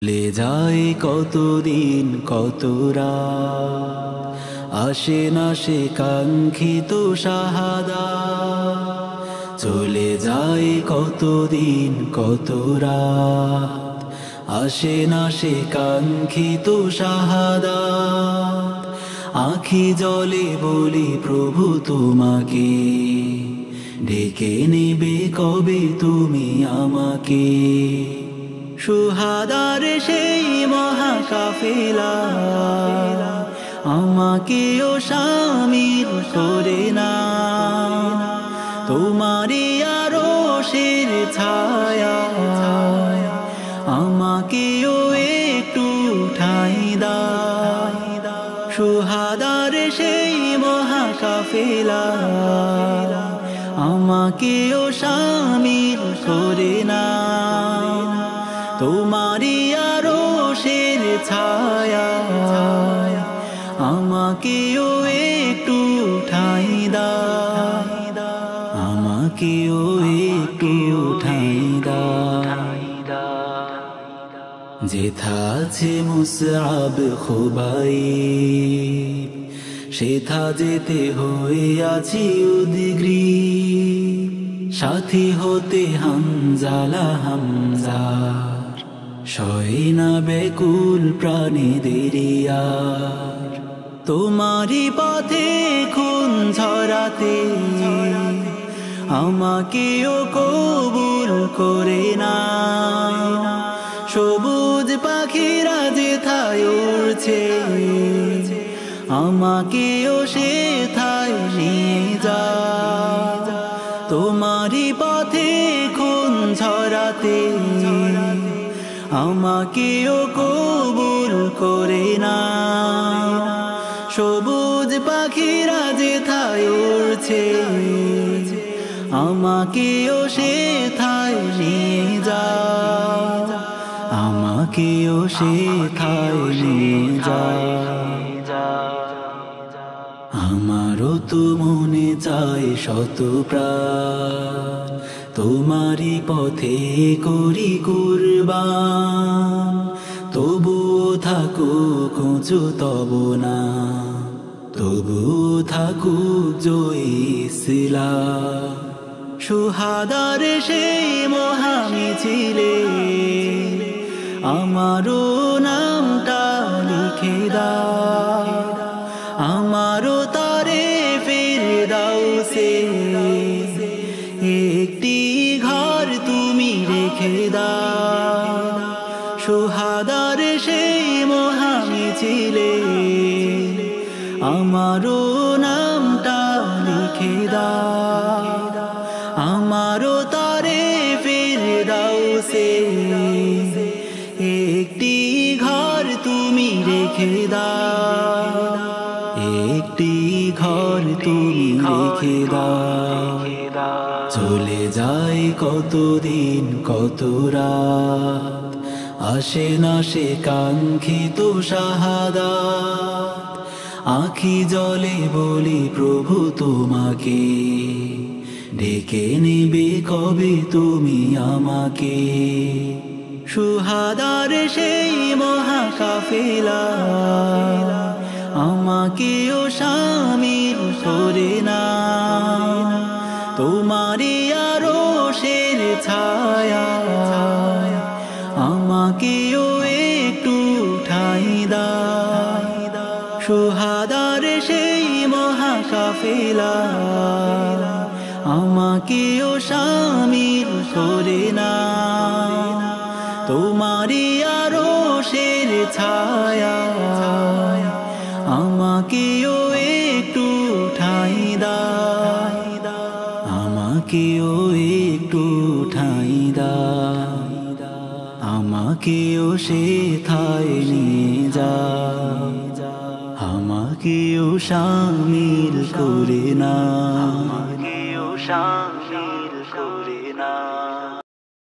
চলে যায় কতদিন কত রাত, আসে না সে কাঙ্ক্ষিত শাহাদাত। চলে যায় কতদিন কত রাত, আসে না সে কাঙ্ক্ষিত শাহাদাত। আঁখি জলে বলি প্রভু তোমাকে, ডেকে নেবে কবে তুমি আমাকে। শুহাদার সেই মহাকাফেলা আমাকেও শামিল করে না, তোমারই আরশের ছায়া আমাকেও একটু ঠাঁই দাও। শুহাদার সেই মহাকাফেলা আমাকেও শামিল করে না, তোমারই আরশের ছায়া আমাকেও একটু ঠাঁই দাও, আমাকেও একটু ঠাঁই দাও। যেথা আছে মুসআব খুবাইব, সেথা যেতে হয়ে আছি উদগ্রীব। সাথী হতে হামজালা হামজার, সয় না বেকুল প্রাণীদের আর। তোমারই পথে খুন ঝরাতে আমাকেও কবুল করে না। সবুজ পাখিরা যেথায় উড়ছে আমাকেও সেথায় নিয়ে যাও। তোমারই পথে খুন ঝরাতে আমাকেও কবুল করে না। সবুজ পাখিরা যেথায় উড়ছে আমাকেও সেথায় নিয়ে যাও, আমাকেও সেথায় নিয়ে যাও। আমারও তো মনে চায় শত প্রাণ, তোমারই পথে করি কুরবান। তবুও থাকুক উঁচু তব না, তবুও থাকুক জয়ী ইসলাম। শুহাদার সেই মহামিছিলে আমারও নামটা লিখে দাও, আমারও তারে ফিরদাউসে একটি ঘর তুমি রেখে দাও। শুহাদার সেই মহামিছিলে আমারও নামটা লিখে দাও, আমারও তারে ফিরদাউসে একটি ঘর তুমি রেখে দাও, একটি ঘর তুমি রেখে দাও। চলে যায় কতদিন কত রাত, আসে না সে কাঙ্ক্ষিত শাহাদাত। আঁখি জলে বলি প্রভু তোমাকে, ডেকে নেবে কবে তুমি আমাকে। শুহাদার সেই মহাকাফেলা আমাকেও শামিল করে না, তোমারই আরশের ছায়া আমাকেও একটু ঠাঁই দাও। শুহাদার সেই মহাকাফেলা আমাকেও শামিল করে না, তোমারই আরশের ছায়া আমাকেও একটু ঠাঁই দাও, আমাকেও একটু ঠাঁই দাও। আমাকেও সেথায় নিয়ে যাও, আমাকেও শামিল করে না।